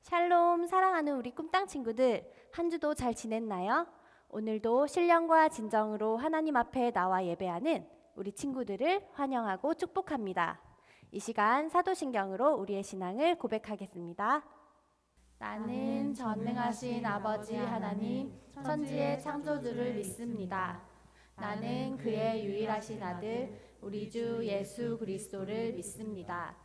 샬롬, 사랑하는 우리 꿈땅 친구들, 한 주도 잘 지냈나요? 오늘도 신령과 진정으로 하나님 앞에 나와 예배하는 우리 친구들을 환영하고 축복합니다. 이 시간 사도신경으로 우리의 신앙을 고백하겠습니다. 나는 전능하신 아버지 하나님, 천지의 창조주를 믿습니다. 나는 그의 유일하신 아들, 우리 주 예수 그리스도를 믿습니다.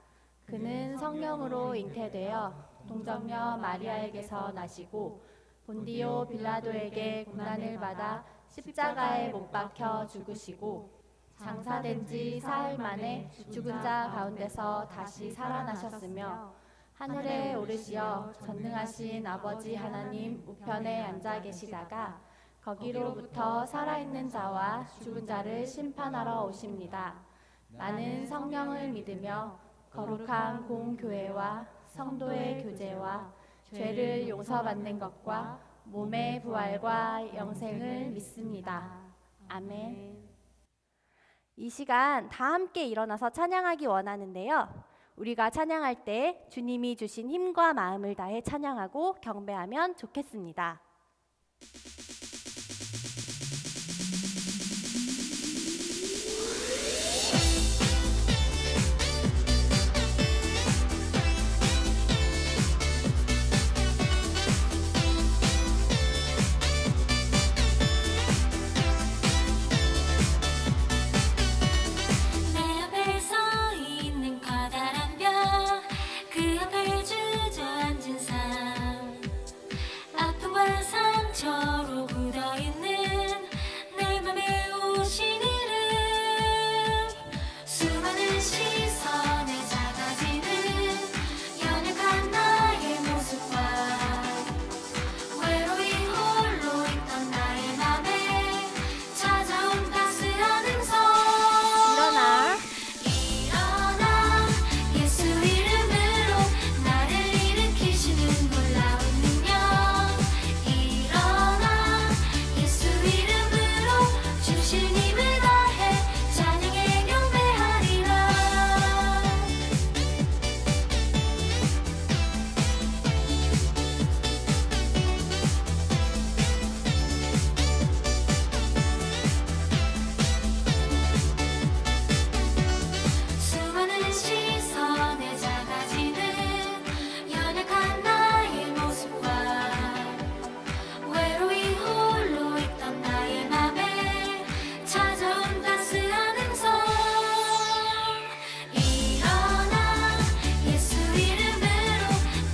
그는 성령으로 잉태되어 동정녀 마리아에게서 나시고 본디오 빌라도에게 고난을 받아 십자가에 못 박혀 죽으시고 장사된 지 사흘 만에 죽은 자 가운데서 다시 살아나셨으며 하늘에 오르시어 전능하신 아버지 하나님 우편에 앉아 계시다가 거기로부터 살아있는 자와 죽은 자를 심판하러 오십니다. 나는 성령을 믿으며 거룩한 공교회와 성도의 교제와 죄를 용서받는 것과 몸의 부활과 영생을 믿습니다. 아멘. 이 시간 다 함께 일어나서 찬양하기 원하는데요. 우리가 찬양할 때 주님이 주신 힘과 마음을 다해 찬양하고 경배하면 좋겠습니다. 상처로 굳어있는 내 맘에 오신 이름 수많은 시선에 작아지는 연약한 나의 모습과 외로이 홀로 있던 나의 맘에 찾아온 따스한 음성 일어나 예수 이름으로 나를 일으키시는 놀라운 예수 이름으로 주신 힘을 다해 찬양에 경배하리라. 수많은 시선에 작아지는 연약한 나의 모습과 외로이 홀로 있던 나의 맘에 찾아온 따스한 음성 일어나 예수 이름으로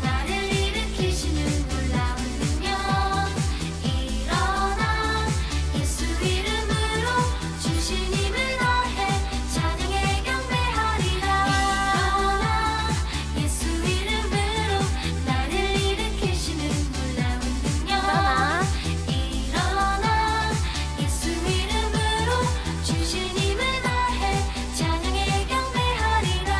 나를 일으키시는 놀라운 능력 일어나 예수 이름으로 주신 힘을 다해 찬양에 경배하리라. 일어나 예수 이름으로 나를 일으키시는 놀라운 능력 일어나 예수 이름으로 주신 힘을 다해 찬양에 경배하리라.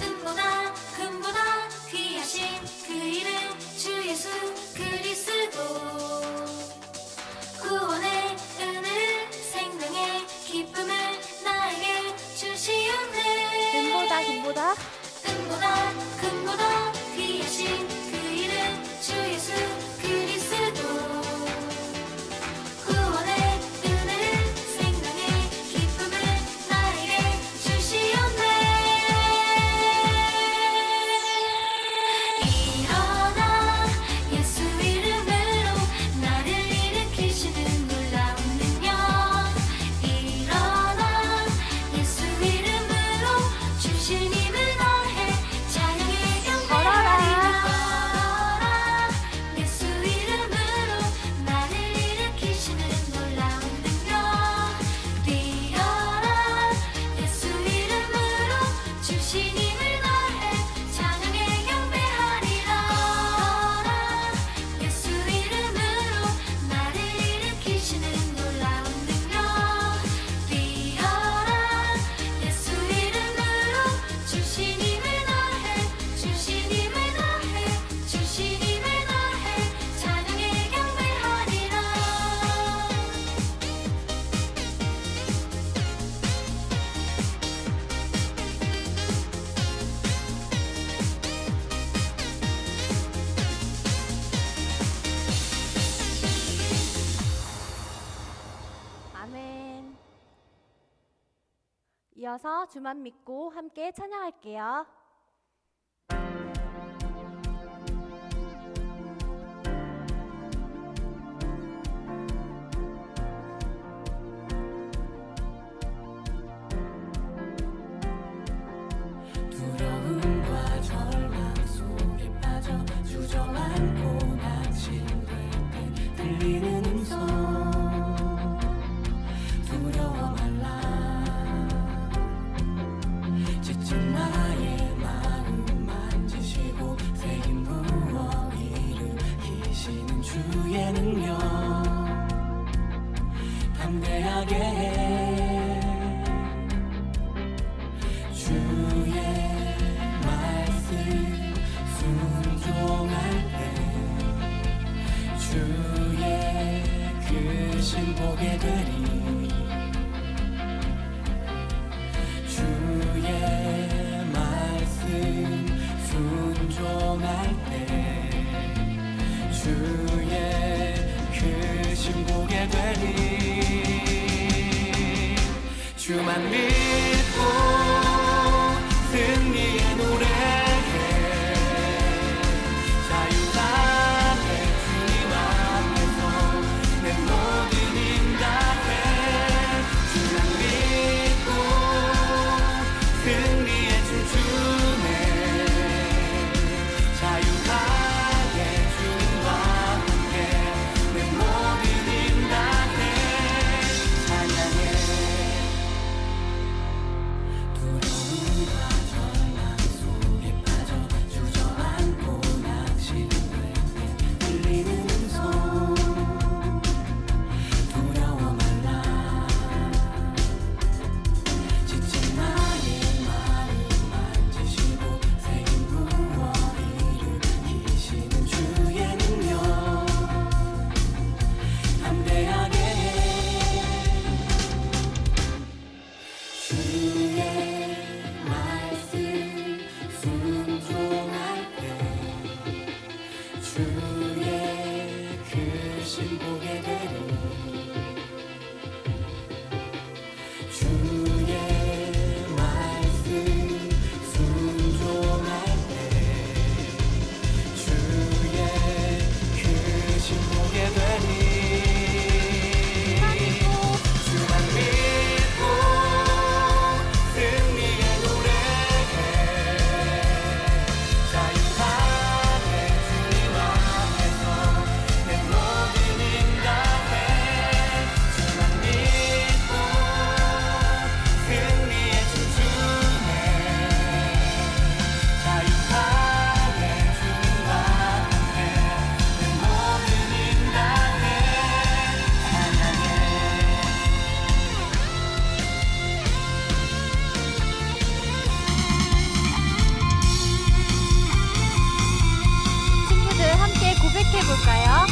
은보다 금보다 귀하신 그 이름 주 예수 그리스도 구원의 은혜를 생명의 기쁨을 나에게 주시옵네. 금보다 은보다 금보다 귀하신 그 이름 주 예수 그리스도 구원의 은혜를 생명의 기쁨을 나에게 주시옵네. 일어나 예수 이름으로 나를 일으키시는 놀라운 능력 일어나 예수 이름으로 주신 힘을 다해 이어서 주만 믿고 함께 찬양할게요. 두려움과 절망 속에 빠져 주저앉고 낙심될 때 들리는 음성 두려워 말라 지친 나의 마음 만지시고 새 힘 부어 일으키시는 주의 능력 담대하게 해 주의 말씀 순종할 때 주의 크신 보게 되리 주의 말씀 순종할 때 주의 크신 보게 되리 주만 믿고 승리의 노래해 자유하게 주님 앞에서 내 모든 힘 다해 주만 믿고 승리에 춤추네 자유하게 주님과 함께 내 모든 힘 다해 찬양해 두려움과 절망 속에 빠져 주저앉고 낙심될 때 들리는 음성 두려워 말라 지친 나의 마음 만지시고 새 힘 부어 일으키시는 주의 능력 담대하게 주의 말씀 순종할 때 주의 크신 보게 되리 주의 말씀 순종할 때 주의 크신 보게 되리 주만 믿고 승리의 노래해 자유하게 주님 앞에서 내 모든 힘 다해 주만 믿고 승리에 춤추네 자유하게 주님과 함께 내 모든 힘 다해 찬양해 친구들 함께 고백해 볼까요?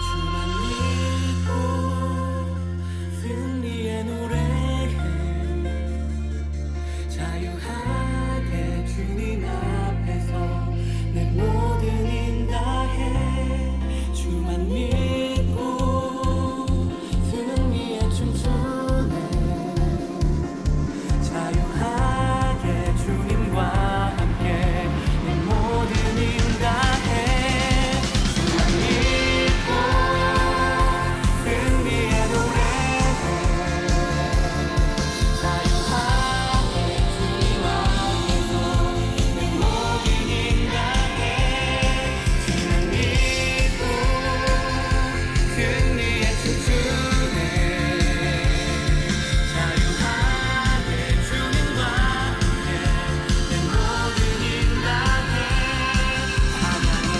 주만 믿고 승리의 노래해 자유하게 주님 앞에서 내 모든 힘 다해 주만 믿고 승리에 춤추네 자유하게 주님과 함께 내 모든 힘 다해 주만 믿고 승리의 노래해 자유하게 주님 앞에서 내 모든 힘 다해 주만 믿고 승리에 춤추네 자유하게 주님과 함께 내 모든 힘 다해 찬양해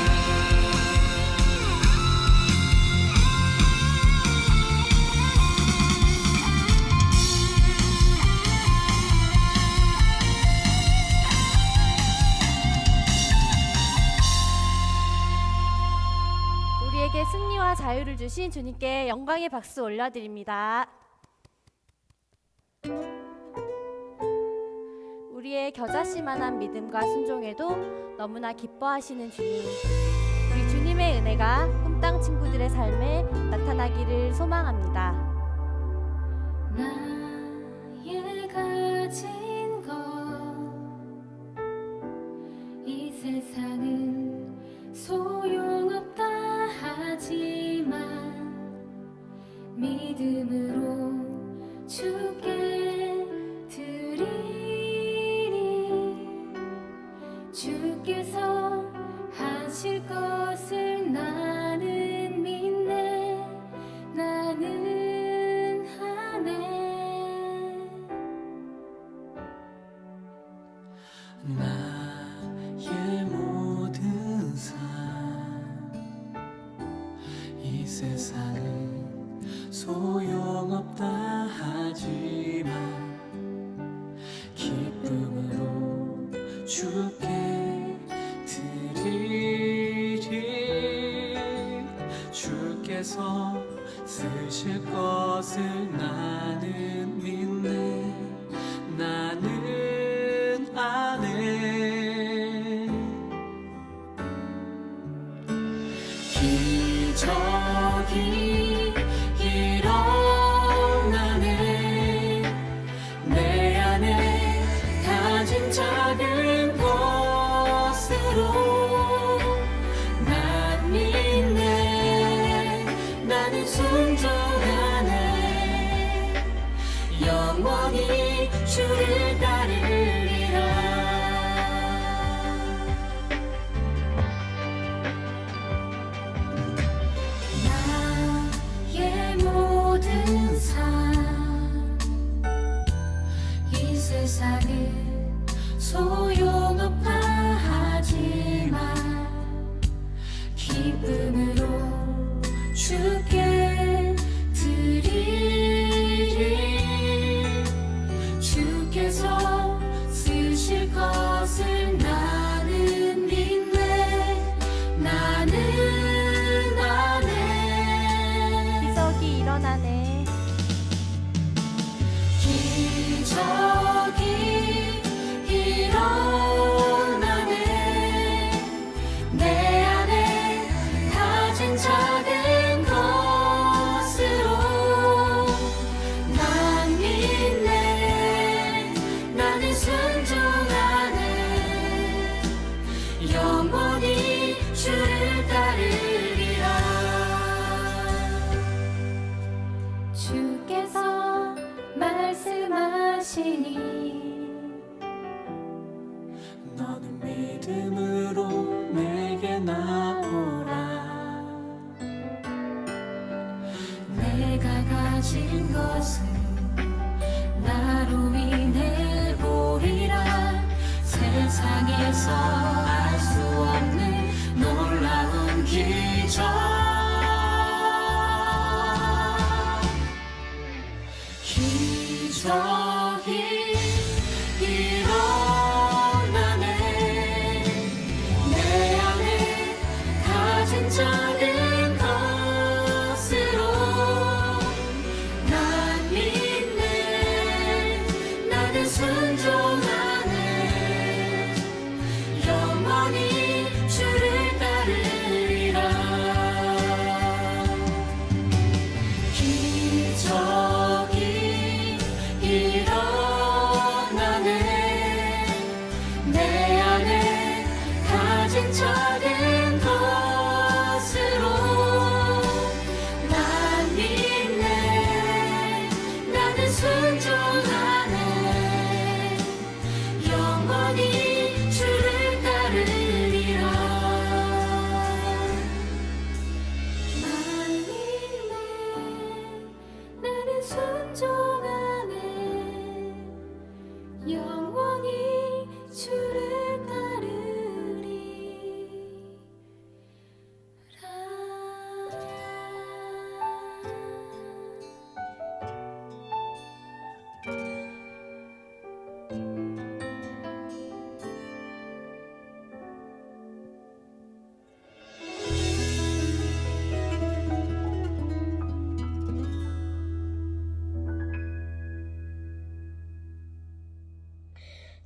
우리에게 승리와 자유를 주신 주님께 영광의 박수 올려드립니다. 우리의 겨자씨만한 믿음과 순종에도 너무나 기뻐하시는 주님, 우리 주님 주님의 은혜가 꿈땅 친구들의 삶에 나타나기를 소망합니다. 나의 가진 것 이 세상은 소용없다 하지만 믿음으로 주께 드리니 주께서 하실 것을 나는 믿네 나는 하네 나의 모든 삶 이 세상은 소용없다 하지만 기쁨으로 주께 드리리 주께서 쓰실 것을 나는 믿네 나는 아네 기적이 일어나네 내 안에 가진 작은 것으로 난 믿네 나는 순종하네 영원히 주를 따르리라 나의 모든 삶 이 세상은 소용없다 하지만 기쁨으로 주께 드리리 주께서 쓰실 것을 나는 믿네 나는 아네 기적이 일어나네. 기적이 일어나네 내 안에 가진 작은 것으로 난 믿네 나는 순종하네 영원히 주를 따르리라 주께서 말씀하시니 너는 믿음으로 내게 나오라 내가 가진 것을 나로 인해 보리라 세상에서 알 수 없는 놀라운 기적 기적이 일어나네 내 안에 가진 작은 것으로 난 믿네 나는 순종하네 영원히 주를 따르리라 기적이 일어나네 내 안에 가진 작은 것으로 난 믿네 나는 순종하네 영원히 주를 따르리라 난 믿네 나는 순종하네 영원히 주를 따르리라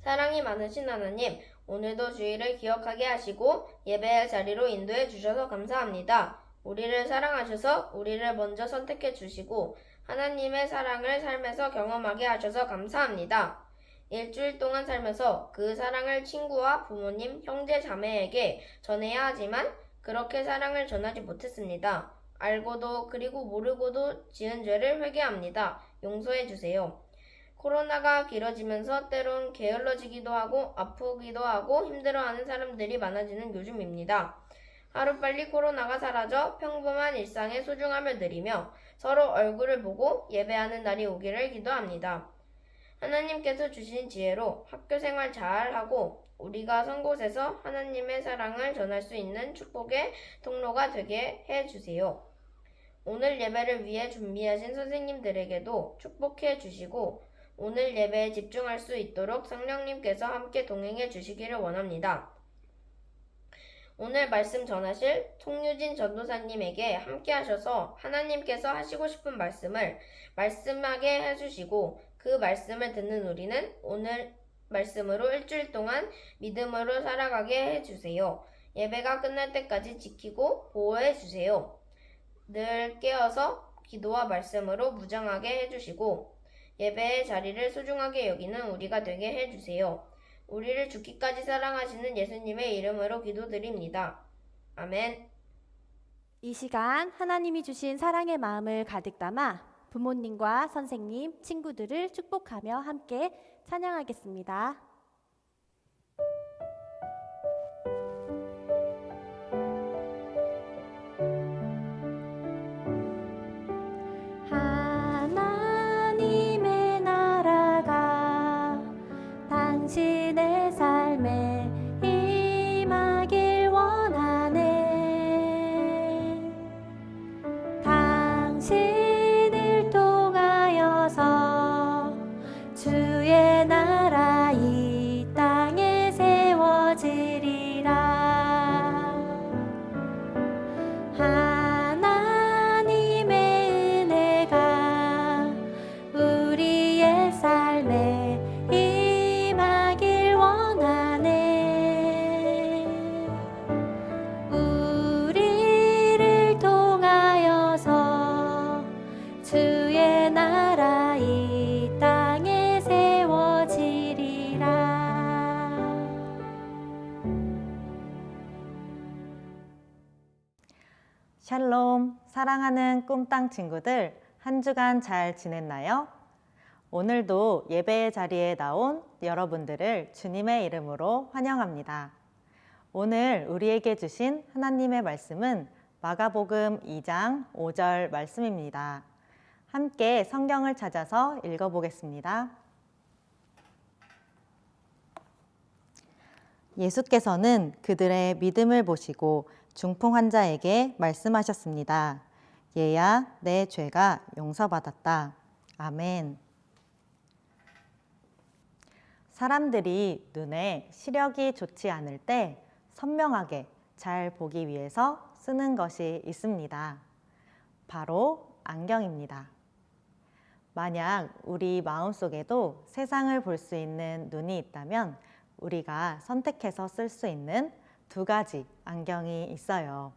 사랑이 많으신 하나님, 오늘도 주의를 기억하게 하시고 예배의 자리로 인도해 주셔서 감사합니다. 우리를 사랑하셔서 우리를 먼저 선택해 주시고 하나님의 사랑을 삶에서 경험하게 하셔서 감사합니다. 일주일 동안 살면서 그 사랑을 친구와 부모님, 형제, 자매에게 전해야 하지만 그렇게 사랑을 전하지 못했습니다. 알고도 그리고 모르고도 지은 죄를 회개합니다. 용서해 주세요. 코로나가 길어지면서 때론 게을러지기도 하고 아프기도 하고 힘들어하는 사람들이 많아지는 요즘입니다. 하루빨리 코로나가 사라져 평범한 일상의 소중함을 느리며 서로 얼굴을 보고 예배하는 날이 오기를 기도합니다. 하나님께서 주신 지혜로 학교 생활 잘하고 우리가 선 곳에서 하나님의 사랑을 전할 수 있는 축복의 통로가 되게 해주세요. 오늘 예배를 위해 준비하신 선생님들에게도 축복해 주시고 오늘 예배에 집중할 수 있도록 성령님께서 함께 동행해 주시기를 원합니다. 오늘 말씀 전하실 송유진 전도사님에게 함께 하셔서 하나님께서 하시고 싶은 말씀을 말씀하게 해주시고 그 말씀을 듣는 우리는 오늘 말씀으로 일주일 동안 믿음으로 살아가게 해주세요. 예배가 끝날 때까지 지키고 보호해 주세요. 늘 깨어서 기도와 말씀으로 무장하게 해주시고 예배의 자리를 소중하게 여기는 우리가 되게 해주세요. 우리를 죽기까지 사랑하시는 예수님의 이름으로 기도드립니다. 아멘. 이 시간 하나님이 주신 사랑의 마음을 가득 담아 부모님과 선생님, 친구들을 축복하며 함께 찬양하겠습니다. 하나님의 나라가 당신의 삶에 임하길 원하네. 당신을 통하여서 주의 나라 이 땅에 세워지리라. 하나님의 은혜가 우리의 삶에 임하길 원하네. 우리를 통하여서 주의 나라 이 땅에 세워지리라. 샬롬, 사랑하는 꿈땅 친구들, 한 주간 잘 지냈나요? 오늘도 예배의 자리에 나온 여러분들을 주님의 이름으로 환영합니다. 오늘 우리에게 주신 하나님의 말씀은 마가복음 2장 5절 말씀입니다. 함께 성경을 찾아서 읽어보겠습니다. 예수께서는 그들의 믿음을 보시고 중풍 환자에게 말씀하셨습니다. 얘야, 내 죄가 용서받았다. 아멘. 사람들이 눈에 시력이 좋지 않을 때 선명하게 잘 보기 위해서 쓰는 것이 있습니다. 바로 안경입니다. 만약 우리 마음속에도 세상을 볼 수 있는 눈이 있다면 우리가 선택해서 쓸 수 있는 두 가지 안경이 있어요.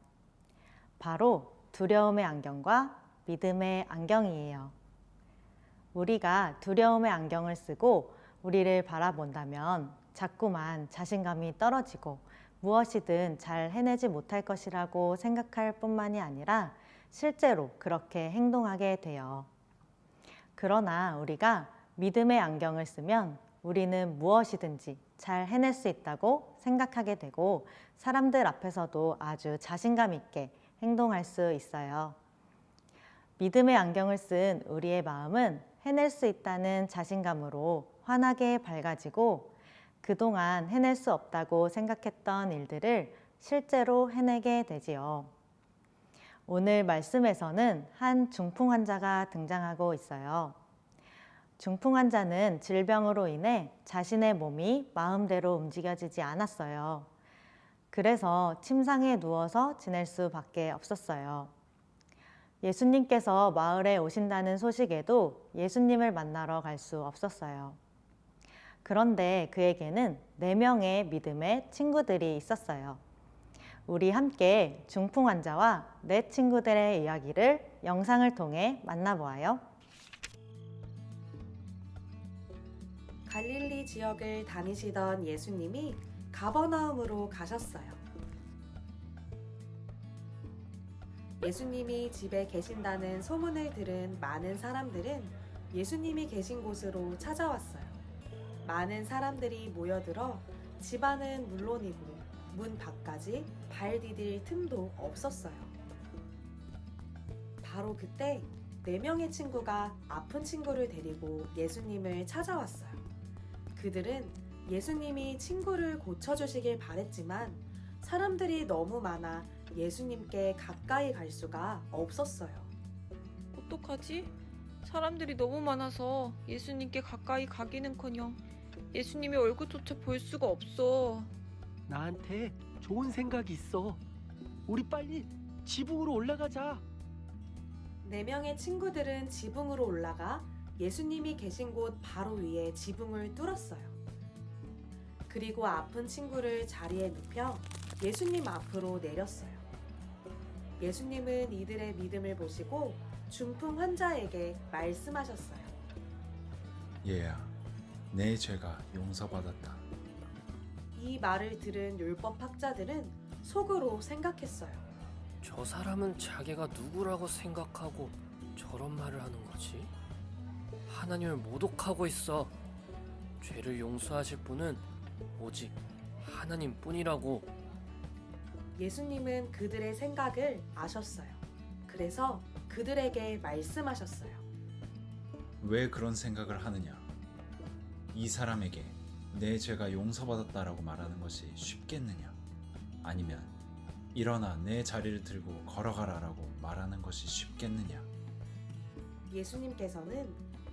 바로 두려움의 안경과 믿음의 안경이에요. 우리가 두려움의 안경을 쓰고 우리를 바라본다면 자꾸만 자신감이 떨어지고 무엇이든 잘 해내지 못할 것이라고 생각할 뿐만이 아니라 실제로 그렇게 행동하게 돼요. 그러나 우리가 믿음의 안경을 쓰면 우리는 무엇이든지 잘 해낼 수 있다고 생각하게 되고 사람들 앞에서도 아주 자신감 있게 행동할 수 있어요. 믿음의 안경을 쓴 우리의 마음은 해낼 수 있다는 자신감으로 환하게 밝아지고 그동안 해낼 수 없다고 생각했던 일들을 실제로 해내게 되지요. 오늘 말씀에서는 한 중풍 환자가 등장하고 있어요. 중풍 환자는 질병으로 인해 자신의 몸이 마음대로 움직여지지 않았어요. 그래서 침상에 누워서 지낼 수밖에 없었어요. 예수님께서 마을에 오신다는 소식에도 예수님을 만나러 갈 수 없었어요. 그런데 그에게는 4명의 믿음의 친구들이 있었어요. 우리 함께 중풍 환자와 내 친구들의 이야기를 영상을 통해 만나보아요. 갈릴리 지역을 다니시던 예수님이 가버나움으로 가셨어요. 예수님이 집에 계신다는 소문을 들은 많은 사람들은 예수님이 계신 곳으로 찾아왔어요. 많은 사람들이 모여들어 집 안은 물론이고 문 밖까지 발 디딜 틈도 없었어요. 바로 그때 4명의 친구가 아픈 친구를 데리고 예수님을 찾아왔어요. 그들은 예수님이 친구를 고쳐주시길 바랬지만 사람들이 너무 많아 예수님께 가까이 갈 수가 없었어요. 어떡하지? 사람들이 너무 많아서 예수님께 가까이 가기는커녕 예수님의 얼굴조차 볼 수가 없어. 나한테 좋은 생각이 있어. 우리 빨리 지붕으로 올라가자. 4명의 친구들은 지붕으로 올라가 예수님이 계신 곳 바로 위에 지붕을 뚫었어요. 그리고 아픈 친구를 자리에 눕혀 예수님 앞으로 내렸어요. 예수님은 이들의 믿음을 보시고 중풍 환자에게 말씀하셨어요. 얘야, 내 죄가 용서받았다. 이 말을 들은 율법학자들은 속으로 생각했어요. 저 사람은 자기가 누구라고 생각하고 저런 말을 하는 거지? 하나님을 모독하고 있어. 죄를 용서하실 분은 오직 하나님뿐이라고. 예수님은 그들의 생각을 아셨어요. 그래서 그들에게 말씀하셨어요. 왜 그런 생각을 하느냐? 이 사람에게 내 죄가 용서받았다라고 말하는 것이 쉽겠느냐? 아니면 일어나 내 자리를 들고 걸어가라라고 말하는 것이 쉽겠느냐? 예수님께서는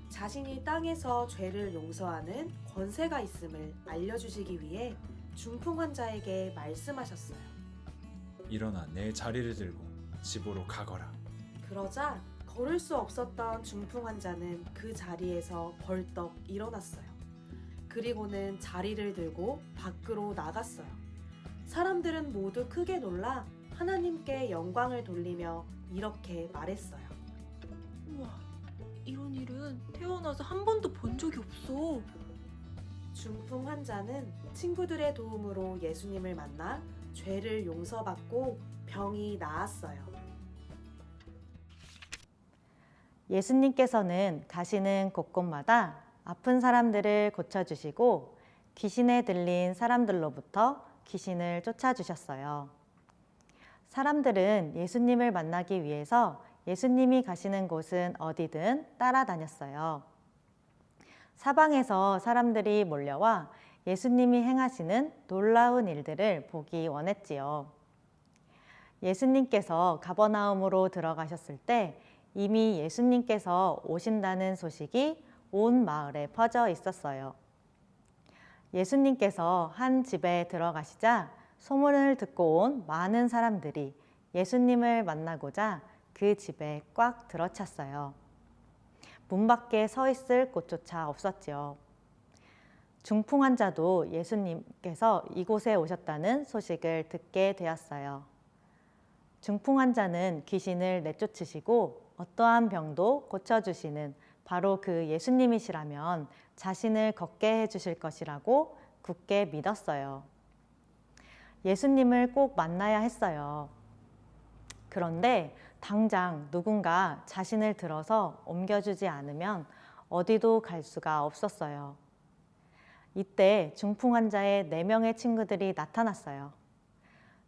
자신이 땅에서 죄를 용서하는 권세가 있음을 알려주시기 위해 중풍 환자에게 말씀하셨어요. 일어나 내 자리를 들고 집으로 가거라. 그러자 걸을 수 없었던 중풍 환자는 그 자리에서 벌떡 일어났어요. 그리고는 자리를 들고 밖으로 나갔어요. 사람들은 모두 크게 놀라 하나님께 영광을 돌리며 이렇게 말했어요. 우와, 이런 일은 태어나서 한 번도 본 적이 없어. 중풍 환자는 친구들의 도움으로 예수님을 만나 죄를 용서받고 병이 나았어요. 예수님께서는 가시는 곳곳마다 아픈 사람들을 고쳐주시고 귀신에 들린 사람들로부터 귀신을 쫓아주셨어요. 사람들은 예수님을 만나기 위해서 예수님이 가시는 곳은 어디든 따라다녔어요. 사방에서 사람들이 몰려와 예수님이 행하시는 놀라운 일들을 보기 원했지요. 예수님께서 가버나움으로 들어가셨을 때 이미 예수님께서 오신다는 소식이 온 마을에 퍼져 있었어요. 예수님께서 한 집에 들어가시자 소문을 듣고 온 많은 사람들이 예수님을 만나고자 그 집에 꽉 들어찼어요. 문 밖에 서 있을 곳조차 없었지요. 중풍 환자도 예수님께서 이곳에 오셨다는 소식을 듣게 되었어요. 중풍 환자는 귀신을 내쫓으시고 어떠한 병도 고쳐주시는 바로 그 예수님이시라면 자신을 걷게 해주실 것이라고 굳게 믿었어요. 예수님을 꼭 만나야 했어요. 그런데 당장 누군가 자신을 들어서 옮겨주지 않으면 어디도 갈 수가 없었어요. 이때 중풍 환자의 4명의 친구들이 나타났어요.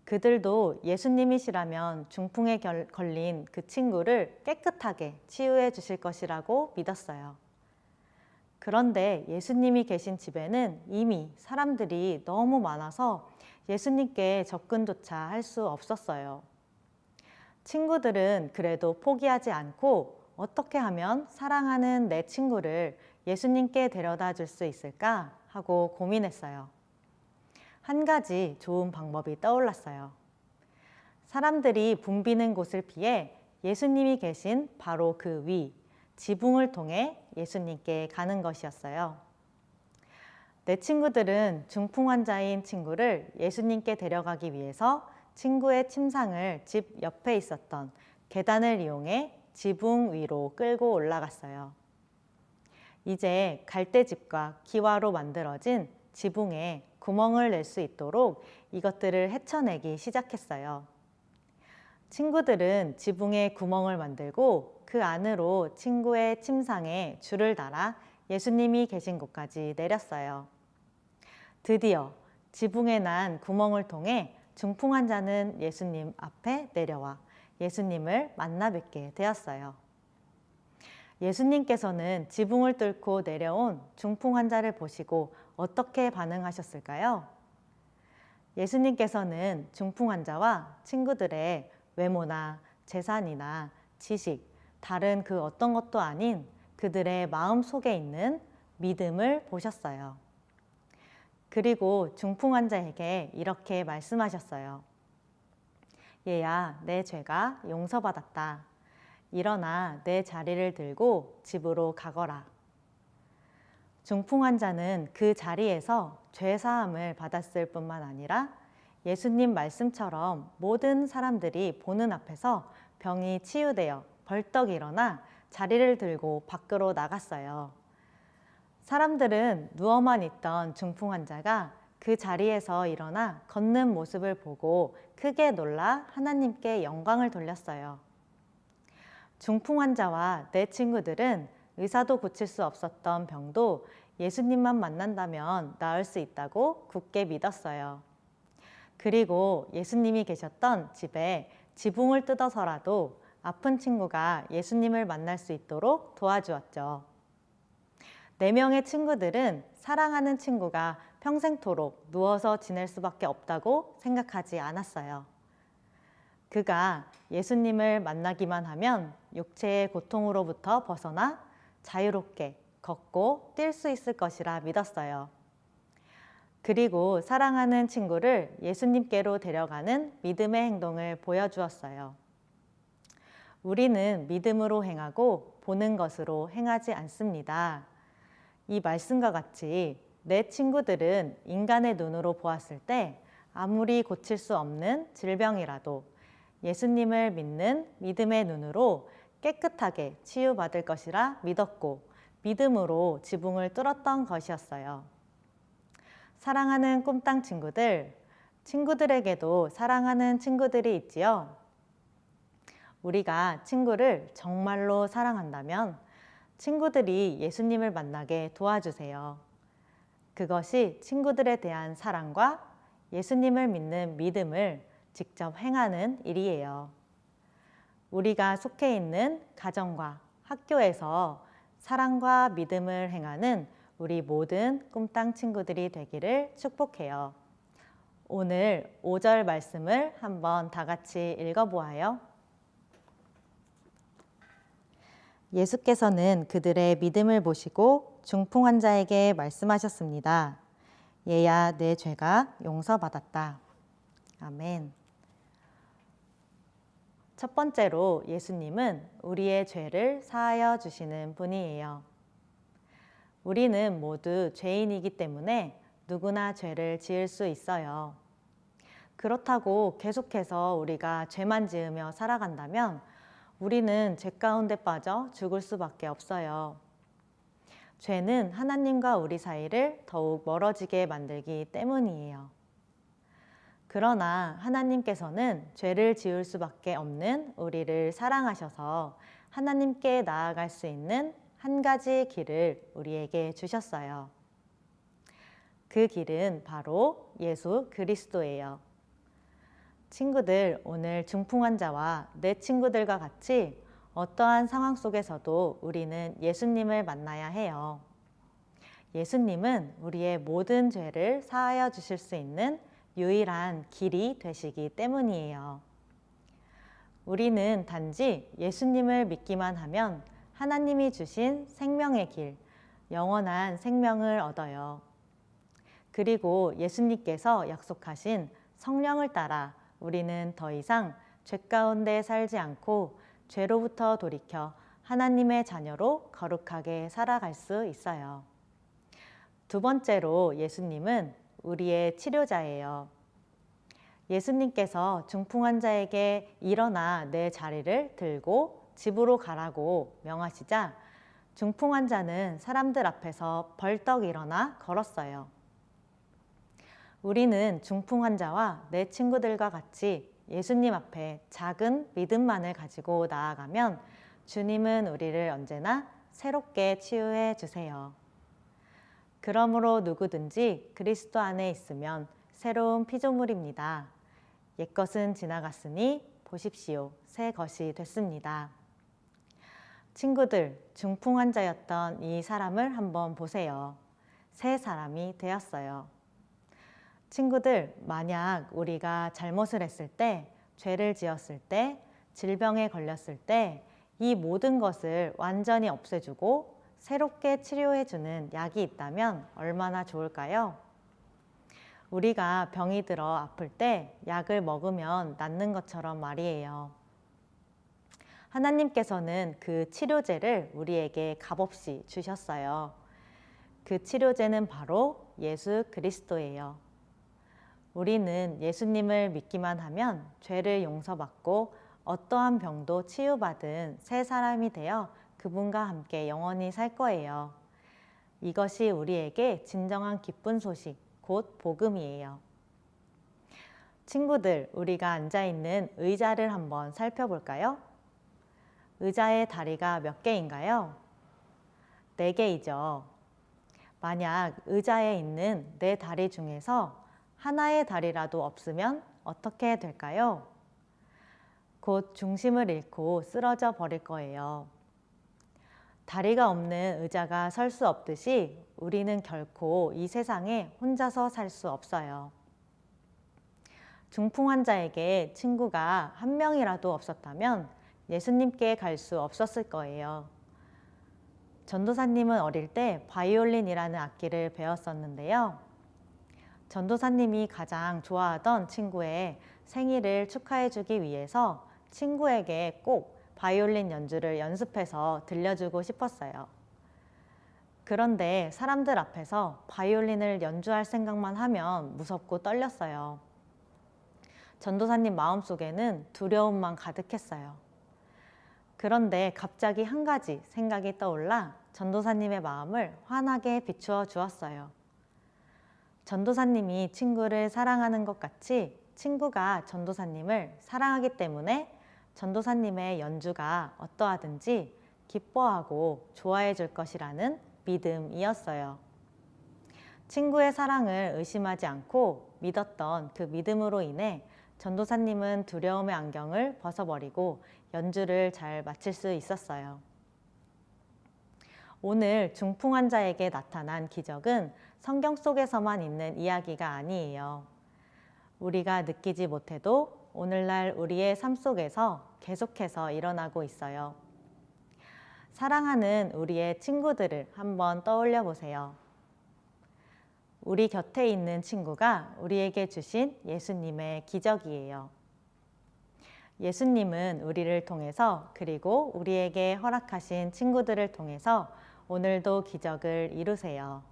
그들도 예수님이시라면 중풍에 걸린 그 친구를 깨끗하게 치유해 주실 것이라고 믿었어요. 그런데 예수님이 계신 집에는 이미 사람들이 너무 많아서 예수님께 접근조차 할 수 없었어요. 친구들은 그래도 포기하지 않고 어떻게 하면 사랑하는 내 친구를 예수님께 데려다 줄 수 있을까 하고 고민했어요. 한 가지 좋은 방법이 떠올랐어요. 사람들이 붐비는 곳을 피해 예수님이 계신 바로 그 위, 지붕을 통해 예수님께 가는 것이었어요. 내 친구들은 중풍 환자인 친구를 예수님께 데려가기 위해서 친구의 침상을 집 옆에 있었던 계단을 이용해 지붕 위로 끌고 올라갔어요. 이제 갈대집과 기와로 만들어진 지붕에 구멍을 낼 수 있도록 이것들을 헤쳐내기 시작했어요. 친구들은 지붕에 구멍을 만들고 그 안으로 친구의 침상에 줄을 달아 예수님이 계신 곳까지 내렸어요. 드디어 지붕에 난 구멍을 통해 중풍 환자는 예수님 앞에 내려와 예수님을 만나 뵙게 되었어요. 예수님께서는 지붕을 뚫고 내려온 중풍 환자를 보시고 어떻게 반응하셨을까요? 예수님께서는 중풍 환자와 친구들의 외모나 재산이나 지식, 다른 그 어떤 것도 아닌 그들의 마음 속에 있는 믿음을 보셨어요. 그리고 중풍 환자에게 이렇게 말씀하셨어요. 얘야, 내 죄가 용서받았다. 일어나 내 자리를 들고 집으로 가거라. 중풍 환자는 그 자리에서 죄 사함을 받았을 뿐만 아니라 예수님 말씀처럼 모든 사람들이 보는 앞에서 병이 치유되어 벌떡 일어나 자리를 들고 밖으로 나갔어요. 사람들은 누워만 있던 중풍 환자가 그 자리에서 일어나 걷는 모습을 보고 크게 놀라 하나님께 영광을 돌렸어요. 중풍 환자와 내 친구들은 의사도 고칠 수 없었던 병도 예수님만 만난다면 나을 수 있다고 굳게 믿었어요. 그리고 예수님이 계셨던 집에 지붕을 뜯어서라도 아픈 친구가 예수님을 만날 수 있도록 도와주었죠. 4명의 친구들은 사랑하는 친구가 평생토록 누워서 지낼 수밖에 없다고 생각하지 않았어요. 그가 예수님을 만나기만 하면 육체의 고통으로부터 벗어나 자유롭게 걷고 뛸 수 있을 것이라 믿었어요. 그리고 사랑하는 친구를 예수님께로 데려가는 믿음의 행동을 보여주었어요. 우리는 믿음으로 행하고 보는 것으로 행하지 않습니다. 이 말씀과 같이 내 친구들은 인간의 눈으로 보았을 때 아무리 고칠 수 없는 질병이라도 예수님을 믿는 믿음의 눈으로 깨끗하게 치유받을 것이라 믿었고 믿음으로 지붕을 뚫었던 것이었어요. 사랑하는 꿈땅 친구들, 친구들에게도 사랑하는 친구들이 있지요. 우리가 친구를 정말로 사랑한다면 친구들이 예수님을 만나게 도와주세요. 그것이 친구들에 대한 사랑과 예수님을 믿는 믿음을 직접 행하는 일이에요. 우리가 속해 있는 가정과 학교에서 사랑과 믿음을 행하는 우리 모든 꿈땅 친구들이 되기를 축복해요. 오늘 5절 말씀을 한번 다 같이 읽어보아요. 예수께서는 그들의 믿음을 보시고 중풍 환자에게 말씀하셨습니다. 얘야, 내 죄가 용서받았다. 아멘. 첫 번째로 예수님은 우리의 죄를 사하여 주시는 분이에요. 우리는 모두 죄인이기 때문에 누구나 죄를 지을 수 있어요. 그렇다고 계속해서 우리가 죄만 지으며 살아간다면 우리는 죄 가운데 빠져 죽을 수밖에 없어요. 죄는 하나님과 우리 사이를 더욱 멀어지게 만들기 때문이에요. 그러나 하나님께서는 죄를 지을 수밖에 없는 우리를 사랑하셔서 하나님께 나아갈 수 있는 한 가지 길을 우리에게 주셨어요. 그 길은 바로 예수 그리스도예요. 친구들, 오늘 중풍 환자와 내 친구들과 같이 어떠한 상황 속에서도 우리는 예수님을 만나야 해요. 예수님은 우리의 모든 죄를 사하여 주실 수 있는 유일한 길이 되시기 때문이에요. 우리는 단지 예수님을 믿기만 하면 하나님이 주신 생명의 길, 영원한 생명을 얻어요. 그리고 예수님께서 약속하신 성령을 따라 우리는 더 이상 죄 가운데 살지 않고 죄로부터 돌이켜 하나님의 자녀로 거룩하게 살아갈 수 있어요. 두 번째로 예수님은 우리의 치료자예요. 예수님께서 중풍 환자에게 일어나 내 자리를 들고 집으로 가라고 명하시자 중풍 환자는 사람들 앞에서 벌떡 일어나 걸었어요. 우리는 중풍 환자와 내 친구들과 같이 예수님 앞에 작은 믿음만을 가지고 나아가면 주님은 우리를 언제나 새롭게 치유해 주세요. 그러므로 누구든지 그리스도 안에 있으면 새로운 피조물입니다. 옛것은 지나갔으니 보십시오. 새 것이 됐습니다. 친구들, 중풍 환자였던 이 사람을 한번 보세요. 새 사람이 되었어요. 친구들, 만약 우리가 잘못을 했을 때, 죄를 지었을 때, 질병에 걸렸을 때 이 모든 것을 완전히 없애주고 새롭게 치료해주는 약이 있다면 얼마나 좋을까요? 우리가 병이 들어 아플 때 약을 먹으면 낫는 것처럼 말이에요. 하나님께서는 그 치료제를 우리에게 값없이 주셨어요. 그 치료제는 바로 예수 그리스도예요. 우리는 예수님을 믿기만 하면 죄를 용서받고 어떠한 병도 치유받은 새 사람이 되어 그분과 함께 영원히 살 거예요. 이것이 우리에게 진정한 기쁜 소식, 곧 복음이에요. 친구들, 우리가 앉아있는 의자를 한번 살펴볼까요? 의자의 다리가 몇 개인가요? 4개이죠. 만약 의자에 있는 4다리 중에서 하나의 다리라도 없으면 어떻게 될까요? 곧 중심을 잃고 쓰러져 버릴 거예요. 다리가 없는 의자가 설 수 없듯이 우리는 결코 이 세상에 혼자서 살 수 없어요. 중풍 환자에게 친구가 한 명이라도 없었다면 예수님께 갈 수 없었을 거예요. 전도사님은 어릴 때 바이올린이라는 악기를 배웠었는데요. 전도사님이 가장 좋아하던 친구의 생일을 축하해주기 위해서 친구에게 꼭 바이올린 연주를 연습해서 들려주고 싶었어요. 그런데 사람들 앞에서 바이올린을 연주할 생각만 하면 무섭고 떨렸어요. 전도사님 마음속에는 두려움만 가득했어요. 그런데 갑자기 한 가지 생각이 떠올라 전도사님의 마음을 환하게 비추어 주었어요. 전도사님이 친구를 사랑하는 것 같이 친구가 전도사님을 사랑하기 때문에 전도사님의 연주가 어떠하든지 기뻐하고 좋아해 줄 것이라는 믿음이었어요. 친구의 사랑을 의심하지 않고 믿었던 그 믿음으로 인해 전도사님은 두려움의 안경을 벗어버리고 연주를 잘 마칠 수 있었어요. 오늘 중풍 환자에게 나타난 기적은 성경 속에서만 있는 이야기가 아니에요. 우리가 느끼지 못해도 오늘날 우리의 삶 속에서 계속해서 일어나고 있어요. 사랑하는 우리의 친구들을 한번 떠올려 보세요. 우리 곁에 있는 친구가 우리에게 주신 예수님의 기적이에요. 예수님은 우리를 통해서 그리고 우리에게 허락하신 친구들을 통해서 오늘도 기적을 이루세요.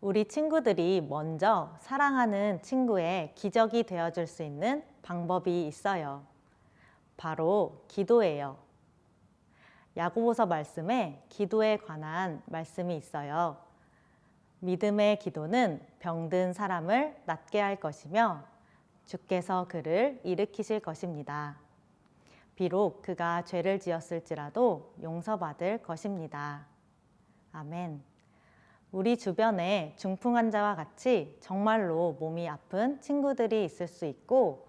우리 친구들이 먼저 사랑하는 친구의 기적이 되어줄 수 있는 방법이 있어요. 바로 기도예요. 야고보서 말씀에 기도에 관한 말씀이 있어요. 믿음의 기도는 병든 사람을 낫게 할 것이며 주께서 그를 일으키실 것입니다. 비록 그가 죄를 지었을지라도 용서받을 것입니다. 아멘. 우리 주변에 중풍 환자와 같이 정말로 몸이 아픈 친구들이 있을 수 있고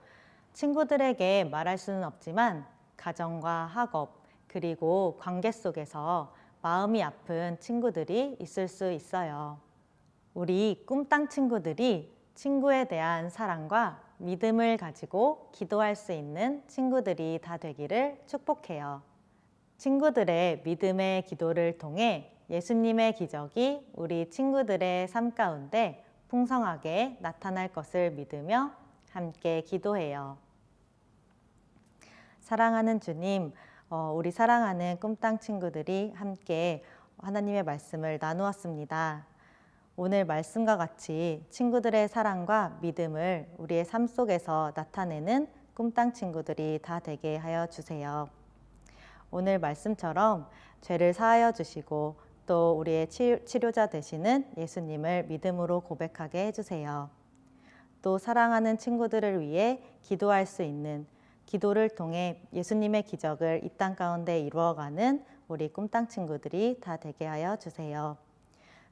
친구들에게 말할 수는 없지만 가정과 학업 그리고 관계 속에서 마음이 아픈 친구들이 있을 수 있어요. 우리 꿈땅 친구들이 친구에 대한 사랑과 믿음을 가지고 기도할 수 있는 친구들이 다 되기를 축복해요. 친구들의 믿음의 기도를 통해 예수님의 기적이 우리 친구들의 삶 가운데 풍성하게 나타날 것을 믿으며 함께 기도해요. 사랑하는 주님, 우리 사랑하는 꿈땅 친구들이 함께 하나님의 말씀을 나누었습니다. 오늘 말씀과 같이 친구들의 사랑과 믿음을 우리의 삶 속에서 나타내는 꿈땅 친구들이 다 되게 하여 주세요. 오늘 말씀처럼 죄를 사하여 주시고 또 우리의 치료자 되시는 예수님을 믿음으로 고백하게 해주세요. 또 사랑하는 친구들을 위해 기도할 수 있는, 기도를 통해 예수님의 기적을 이 땅 가운데 이루어가는 우리 꿈땅 친구들이 다 되게 하여 주세요.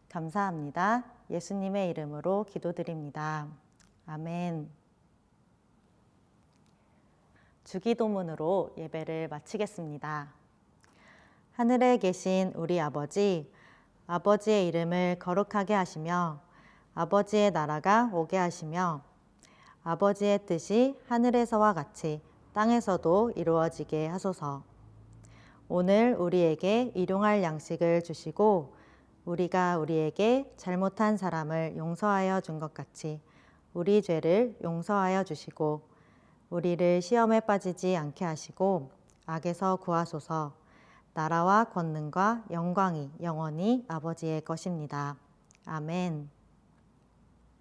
감사합니다. 예수님의 이름으로 기도드립니다. 아멘. 주기도문으로 예배를 마치겠습니다. 하늘에 계신 우리 아버지, 아버지의 이름을 거룩하게 하시며 아버지의 나라가 오게 하시며 아버지의 뜻이 하늘에서와 같이 땅에서도 이루어지게 하소서. 오늘 우리에게 일용할 양식을 주시고 우리가 우리에게 잘못한 사람을 용서하여 준 것 같이 우리 죄를 용서하여 주시고 우리를 시험에 빠지지 않게 하시고 악에서 구하소서. 나라와 권능과 영광이 영원히 아버지의 것입니다. 아멘.